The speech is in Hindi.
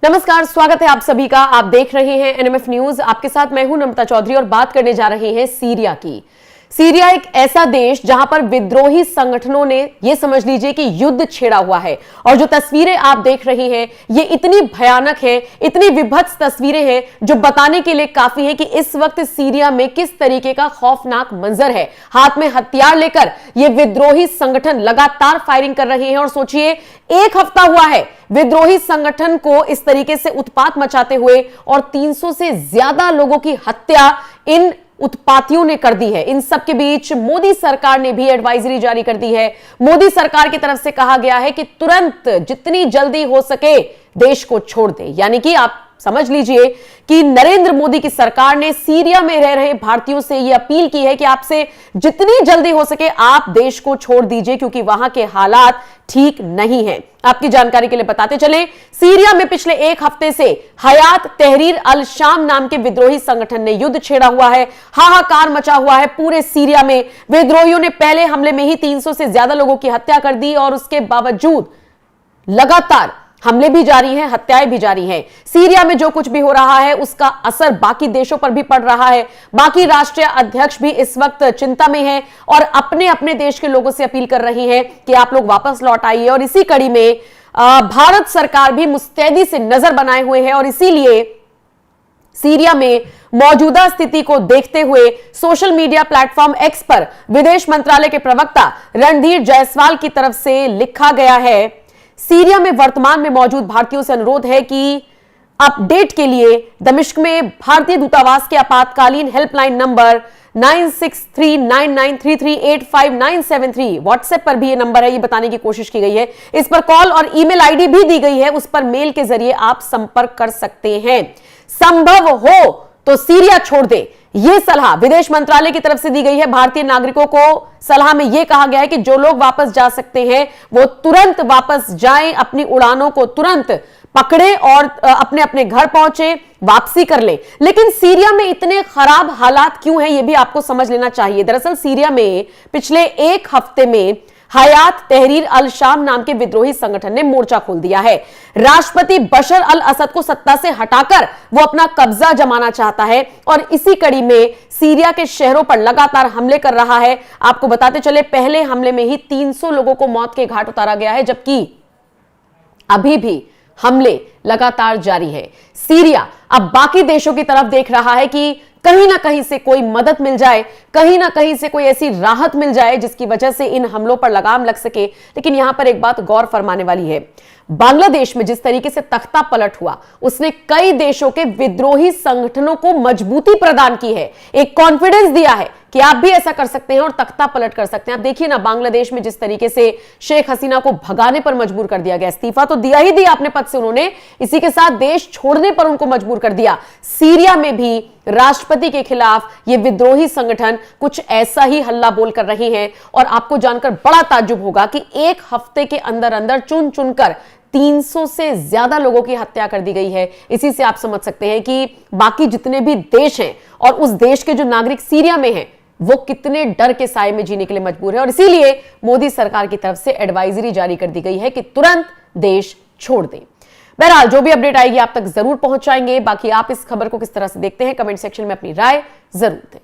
नमस्कार, स्वागत है आप सभी का। आप देख रहे हैं एनएमएफ न्यूज। आपके साथ मैं हूं नम्रता चौधरी और बात करने जा रहे हैं सीरिया की। सीरिया एक ऐसा देश जहां पर विद्रोही संगठनों ने यह समझ लीजिए कि युद्ध छेड़ा हुआ है। और जो तस्वीरें आप देख रहे हैं ये इतनी भयानक है, इतनी विभत्स तस्वीरें हैं जो बताने के लिए काफी है कि इस वक्त सीरिया में किस तरीके का खौफनाक मंजर है। हाथ में हथियार लेकर ये विद्रोही संगठन लगातार फायरिंग कर रहे हैं। और सोचिए, एक हफ्ता हुआ है विद्रोही संगठन को इस तरीके से उत्पात मचाते हुए और 300 से ज्यादा लोगों की हत्या इन उत्पातियों ने कर दी है। इन सब के बीच मोदी सरकार ने भी एडवाइजरी जारी कर दी है। मोदी सरकार की तरफ से कहा गया है कि तुरंत जितनी जल्दी हो सके देश को छोड़ दे। यानी कि आप समझ लीजिए कि नरेंद्र मोदी की सरकार ने सीरिया में रह रहे भारतीयों से यह अपील की है कि आपसे जितनी जल्दी हो सके आप देश को छोड़ दीजिए, क्योंकि वहां के हालात ठीक नहीं हैं। आपकी जानकारी के लिए बताते चलें, सीरिया में पिछले एक हफ्ते से हयात तहरीर अल शाम नाम के विद्रोही संगठन ने युद्ध छेड़ा हुआ है। हाहाकार मचा हुआ है पूरे सीरिया में। विद्रोहियों ने पहले हमले में ही 300 से ज्यादा लोगों की हत्या कर दी और उसके बावजूद लगातार हमले भी जारी हैं, हत्याएं भी जारी हैं। सीरिया में जो कुछ भी हो रहा है उसका असर बाकी देशों पर भी पड़ रहा है। बाकी राष्ट्रीय अध्यक्ष भी इस वक्त चिंता में हैं और अपने अपने देश के लोगों से अपील कर रही हैं कि आप लोग वापस लौट आइए। और इसी कड़ी में भारत सरकार भी मुस्तैदी से नजर बनाए हुए है और इसीलिए सीरिया में मौजूदा स्थिति को देखते हुए सोशल मीडिया प्लेटफॉर्म एक्स पर विदेश मंत्रालय के प्रवक्ता रणधीर जायसवाल की तरफ से लिखा गया है, सीरिया में वर्तमान में मौजूद भारतीयों से अनुरोध है कि अपडेट के लिए दमिश्क में भारतीय दूतावास के आपातकालीन हेल्पलाइन नंबर 963993385973 व्हाट्सएप पर भी ये नंबर है, ये बताने की कोशिश की गई है। इस पर कॉल और ईमेल आईडी भी दी गई है, उस पर मेल के जरिए आप संपर्क कर सकते हैं। संभव हो तो सीरिया छोड़ दे, यह सलाह विदेश मंत्रालय की तरफ से दी गई है। भारतीय नागरिकों को सलाह में यह कहा गया है कि जो लोग वापस जा सकते हैं वो तुरंत वापस जाएं, अपनी उड़ानों को तुरंत पकड़े और अपने अपने घर पहुंचे, वापसी कर ले। लेकिन सीरिया में इतने खराब हालात क्यों हैं, यह भी आपको समझ लेना चाहिए। दरअसल सीरिया में पिछले एक हफ्ते में हयात तहरीर अल शाम नाम के विद्रोही संगठन ने मोर्चा खोल दिया है। राष्ट्रपति बशर अल असद को सत्ता से हटाकर वो अपना कब्जा जमाना चाहता है और इसी कड़ी में सीरिया के शहरों पर लगातार हमले कर रहा है। आपको बताते चले, पहले हमले में ही 300 लोगों को मौत के घाट उतारा गया है, जबकि अभी भी हमले लगातार जारी है। सीरिया अब बाकी देशों की तरफ देख रहा है कि कहीं ना कहीं से कोई मदद मिल जाए, कहीं ना कहीं से कोई ऐसी राहत मिल जाए जिसकी वजह से इन हमलों पर लगाम लग सके। लेकिन यहां पर एक बात गौर फरमाने वाली है, बांग्लादेश में जिस तरीके से तख्ता पलट हुआ उसने कई देशों के विद्रोही संगठनों को मजबूती प्रदान की है, एक कॉन्फिडेंस दिया है कि आप भी ऐसा कर सकते हैं और तख्ता पलट कर सकते हैं। आप देखिए ना, बांग्लादेश में जिस तरीके से शेख हसीना को भगाने पर मजबूर कर दिया गया, इस्तीफा तो दिया ही दिया अपने पद से उन्होंने, इसी के साथ देश छोड़ने पर उनको मजबूर कर दिया। सीरिया में भी राष्ट्रपति के खिलाफ ये विद्रोही संगठन कुछ ऐसा ही हल्ला बोल कर रहे हैं। और आपको जानकर बड़ा ताज्जुब होगा कि एक हफ्ते के अंदर अंदर चुन चुनकर 300 से ज्यादा लोगों की हत्या कर दी गई है। इसी से आप समझ सकते हैं कि बाकी जितने भी देश हैं और उस देश के जो नागरिक सीरिया में हैं वो कितने डर के साए में जीने के लिए मजबूर है। और इसीलिए मोदी सरकार की तरफ से एडवाइजरी जारी कर दी गई है कि तुरंत देश छोड़ दें। बहरहाल जो भी अपडेट आएगी आप तक जरूर पहुंचाएंगे। बाकी आप इस खबर को किस तरह से देखते हैं, कमेंट सेक्शन में अपनी राय जरूर दें।